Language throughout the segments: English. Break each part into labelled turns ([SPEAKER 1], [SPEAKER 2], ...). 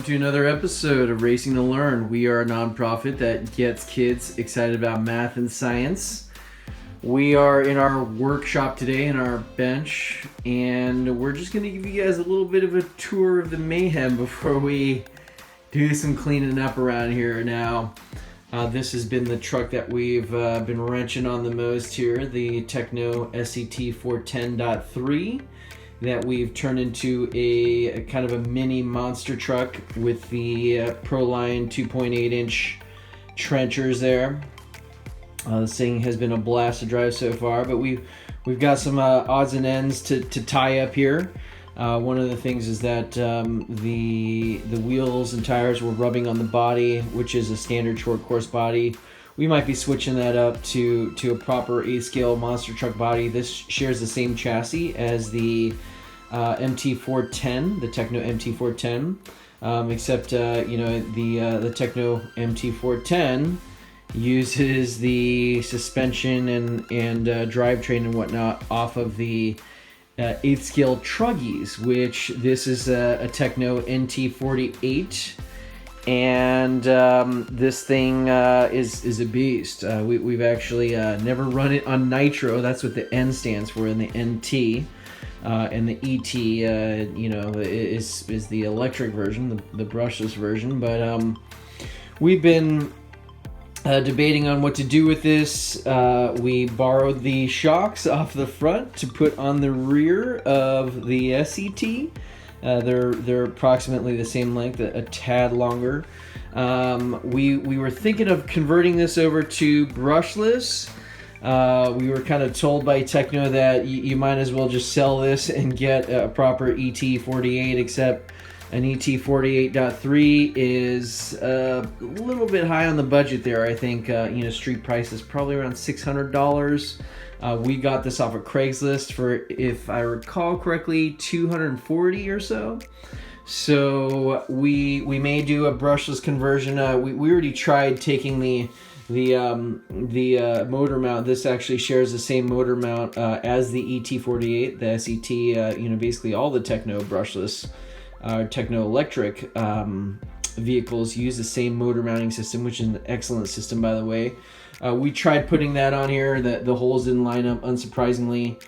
[SPEAKER 1] to another episode of Racing to Learn. We are a nonprofit that gets kids excited about math and science. We are in our workshop today in our bench, and we're just going to give you guys a little bit of a tour of the mayhem before we do some cleaning up around here. Now, this has been the truck that we've been wrenching on the most here, the Tekno SCT401.3. that we've turned into a kind of a mini monster truck with the Proline 2.8 inch trenchers there. This thing has been a blast to drive so far, but we've got some odds and ends to tie up here. One of the things is that the wheels and tires were rubbing on the body, which is a standard short course body. We might be switching that up to a proper A-scale monster truck body. This shares the same chassis as the MT410, the Tekno MT410, except the Tekno MT410 uses the suspension and drivetrain and whatnot off of the 8th scale truggies, which this is a Tekno NT48. And this thing is a beast. We've actually never run it on nitro. That's what the N stands for in the NT. And the ET, is the electric version, the brushless version. But we've been debating on what to do with this. We borrowed the shocks off the front to put on the rear of the SCT. They're approximately the same length, a tad longer. We were thinking of converting this over to brushless. We were kind of told by Tekno that you might as well just sell this and get a proper ET48, except an ET48.3 is a little bit high on the budget there. I think street price is probably around $600. We got this off of Craigslist for, if I recall correctly, $240 or so. So we may do a brushless conversion. We already tried taking the motor mount. This actually shares the same motor mount as the ET48, the SCT. Basically all the Tekno brushless, Tekno electric vehicles use the same motor mounting system, which is an excellent system, by the way. We tried putting that on here. The holes didn't line up, unsurprisingly.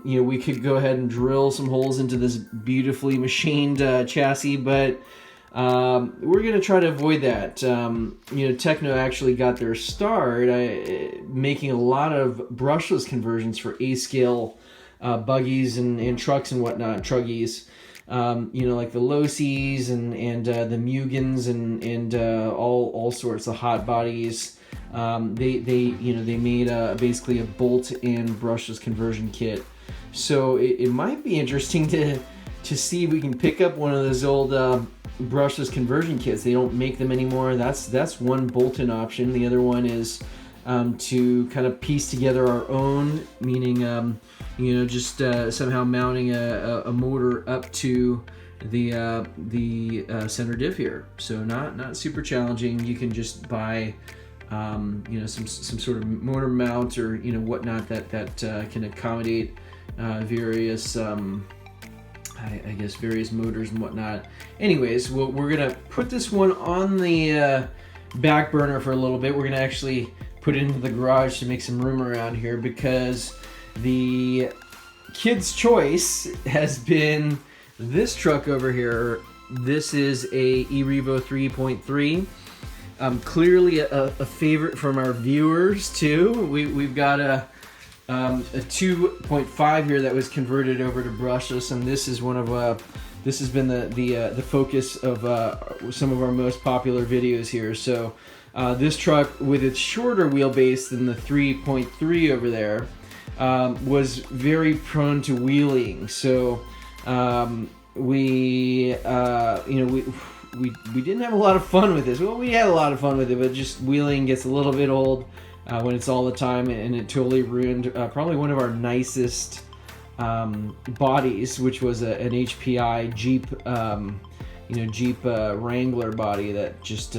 [SPEAKER 1] We could go ahead and drill some holes into this beautifully machined chassis, but we're going to try to avoid that. Tekno actually got their start making a lot of brushless conversions for A-scale buggies and trucks and whatnot, truggies. Like the Losies and the Mugans and all sorts of hot bodies. They made basically a bolt and brushless conversion kit. So it might be interesting to see if we can pick up one of those old brushless conversion kits. They don't make them anymore. That's one bolt-in option. The other one is to kind of piece together our own, meaning just somehow mounting a motor up to the center diff here. So not super challenging. You can just buy some sort of motor mount or whatnot that can accommodate various various motors and whatnot. Anyways, we're gonna put this one on the back burner for a little bit. We're gonna actually put it into the garage to make some room around here, because the kids' choice has been this truck over here. This is a Revo 3.3. Clearly a favorite from our viewers too. We've got a 2.5 here that was converted over to brushless, and this is one of this has been the focus of some of our most popular videos here. So this truck, with its shorter wheelbase than the 3.3 over there, was very prone to wheeling. So we didn't have a lot of fun with this. Well, we had a lot of fun with it, but just wheeling gets a little bit old when it's all the time, and it totally ruined probably one of our nicest bodies, which was an HPI Jeep, Jeep Wrangler body that just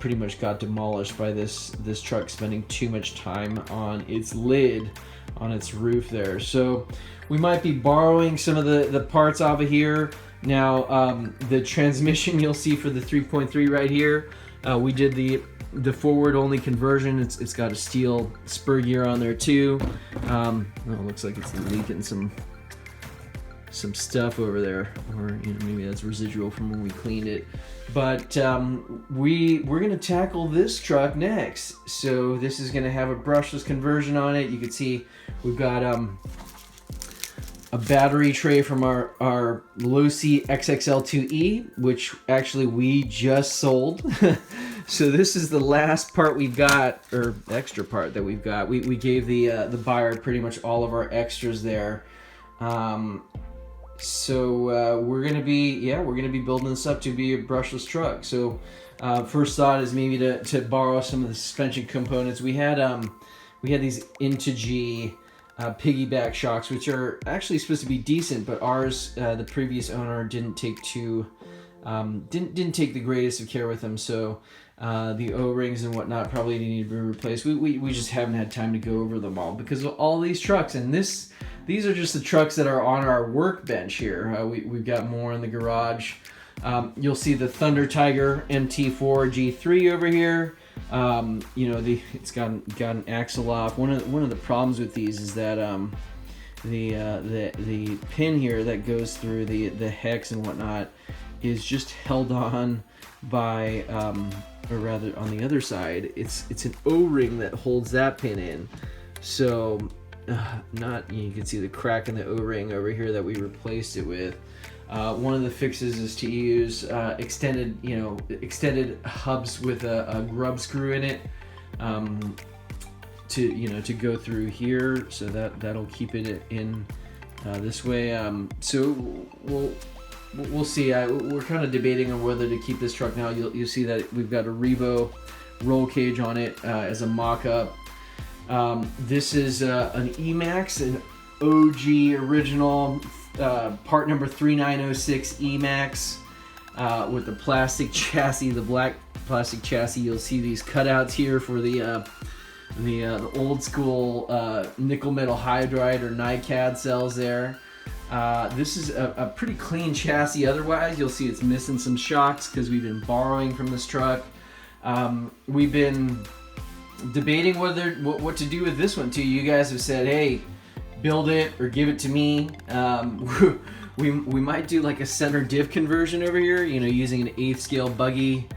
[SPEAKER 1] pretty much got demolished by this truck spending too much time on its lid, on its roof there. So we might be borrowing some of the parts off of here. Now, the transmission you'll see for the 3.3 right here, we did the forward only conversion. It's got a steel spur gear on there too. Oh, it looks like it's leaking some stuff over there, or maybe that's residual from when we cleaned it. But we're gonna tackle this truck next. So this is gonna have a brushless conversion on it. You can see we've got a battery tray from our low-C XXL2E, which actually we just sold. So this is the last part we've got, or extra part that we've got. We gave the buyer pretty much all of our extras there. So we're gonna be building this up to be a brushless truck. So first thought is maybe to borrow some of the suspension components. We had these Integy piggyback shocks, which are actually supposed to be decent, but ours, the previous owner didn't take the greatest of care with them. So the O-rings and whatnot probably need to be replaced. We just haven't had time to go over them all because of all these trucks, and these are just the trucks that are on our workbench here. We've got more in the garage. You'll see the Thunder Tiger MT4 G3 over here. It's got an axle off. One of the problems with these is that the pin here that goes through the hex and whatnot is just held on by, or rather on the other side, it's an O-ring that holds that pin in. So you can see the crack in the O-ring over here that we replaced it with. One of the fixes is to use extended hubs with a grub screw in it to go through here, so that'll keep it in this way. So we'll see. We're kind of debating on whether to keep this truck now. You'll see that we've got a Revo roll cage on it as a mock-up. This is an E-Maxx, an OG original part number 3906 E-Maxx with the plastic chassis, the black plastic chassis. You'll see these cutouts here for the old school nickel metal hydride or NiCad cells there. This is a pretty clean chassis otherwise. You'll see it's missing some shocks because we've been borrowing from this truck. We've been debating what to do with this one too. You guys have said, hey, build it or give it to me. We might do like a center diff conversion over here, using an 8th scale buggy,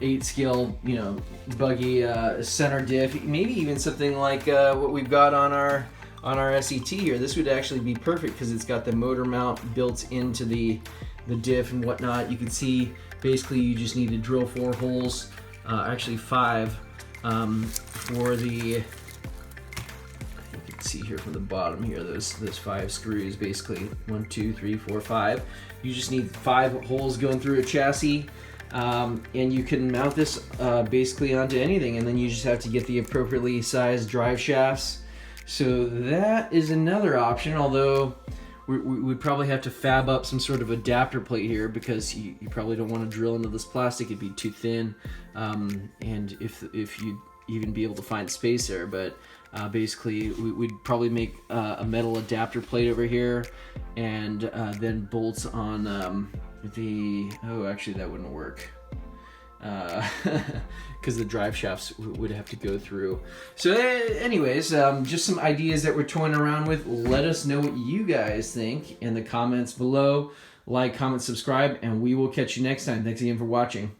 [SPEAKER 1] 8 scale, buggy center diff. Maybe even something like what we've got on our SCT here. This would actually be perfect because it's got the motor mount built into the diff and whatnot. You can see basically you just need to drill 4 holes, actually 5, for the, see here from the bottom here, those 5 screws, basically 1, 2, 3, 4, 5. You just need 5 holes going through a chassis, and you can mount this basically onto anything, and then you just have to get the appropriately sized drive shafts. So that is another option, although we'd probably have to fab up some sort of adapter plate here because you probably don't want to drill into this plastic. It'd be too thin, and if you'd even be able to find space there, but basically we'd probably make a metal adapter plate over here, and then bolts on actually that wouldn't work because the drive shafts would have to go through. So anyways, just some ideas that we're toying around with. Let us know what you guys think in the comments below. Like, comment, subscribe, and we will catch you next time. Thanks again for watching.